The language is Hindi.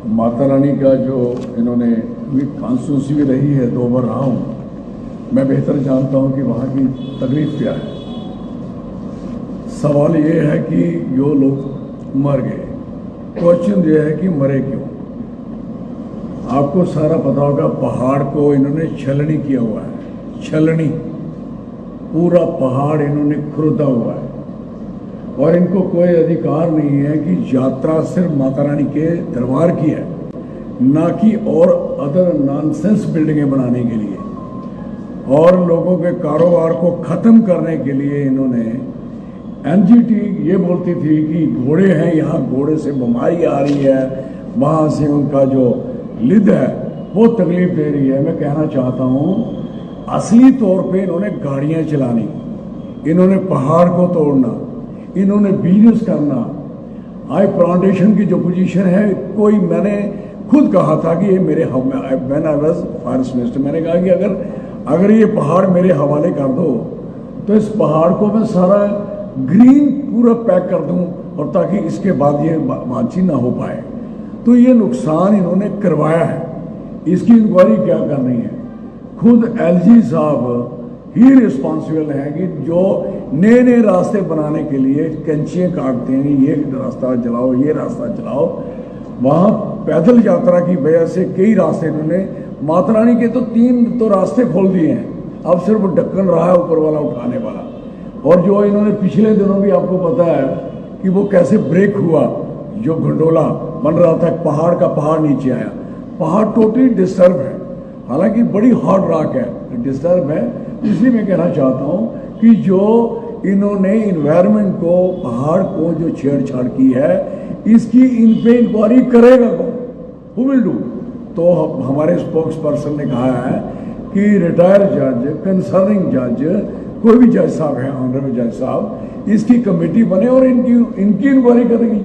माता रानी का जो इन्होंने कॉन्स्टिट्यूंसी भी रही है, 2 बार रहा हूँ, मैं बेहतर जानता हूँ कि वहाँ की तकलीफ क्या है। सवाल ये है कि जो लोग मर गए, क्वेश्चन ये है कि मरे क्यों। आपको सारा पता होगा, पहाड़ को इन्होंने छलनी किया हुआ है, छलनी, पूरा पहाड़ इन्होंने खुरदा हुआ है और इनको कोई अधिकार नहीं है कि यात्रा सिर्फ माता रानी के दरबार की है, ना कि और अदर नॉनसेंस बिल्डिंगें बनाने के लिए और लोगों के कारोबार को ख़त्म करने के लिए। इन्होंने एनजीटी ये बोलती थी कि घोड़े हैं यहाँ, घोड़े से बीमारी आ रही है, वहाँ से उनका जो लिद है वो तकलीफ दे रही है। मैं कहना चाहता हूँ, असली तौर पे इन्होंने गाड़ियाँ चलानी, इन्होंने पहाड़ को तोड़ना, इन्होंने बिजनेस करना। आई प्लांटेशन की जो पोजीशन है, कोई, मैंने खुद कहा था कि ये मेरे when I was forest minister, मैंने कहा कि अगर ये पहाड़ मेरे हवाले कर दो तो इस पहाड़ को मैं सारा ग्रीन पूरा पैक कर दूं और ताकि इसके बाद ये वांछी ना हो पाए। तो ये नुकसान इन्होंने करवाया है, इसकी इंक्वायरी क्या करनी है। खुद एलजी साहब ही रिस्पॉन्सिबल है कि जो नए नए रास्ते बनाने के लिए कैंचियाँ काटते हैं, ये रास्ता चलाओ, ये रास्ता चलाओ। वहाँ पैदल यात्रा की वजह से कई रास्ते इन्होंने, माता रानी के तो 3 रास्ते खोल दिए हैं, अब सिर्फ ढक्कन रहा है ऊपर वाला उठाने वाला। और जो इन्होंने पिछले दिनों भी आपको पता है कि वो कैसे ब्रेक हुआ, जो गंडोला बन रहा था, पहाड़ का पहाड़ नीचे आया, पहाड़ टोटली डिस्टर्ब है, हालांकि बड़ी हार्ड रॉक है, डिस्टर्ब है। इसलिए मैं कहना चाहता हूँ कि जो इन्होंने इन्वायरमेंट को, पहाड़ को जो छेड़छाड़ की है, इसकी इन पे इंक्वायरी करेगा कौन, हु विल डू। तो हमारे स्पोक्स पर्सन ने कहा है कि रिटायर्ड जज, कंसर्निंग जज, कोई भी जज साहब है, ऑनरेबल जज साहब, इसकी कमेटी बने और इनकी इंक्वायरी करेगी।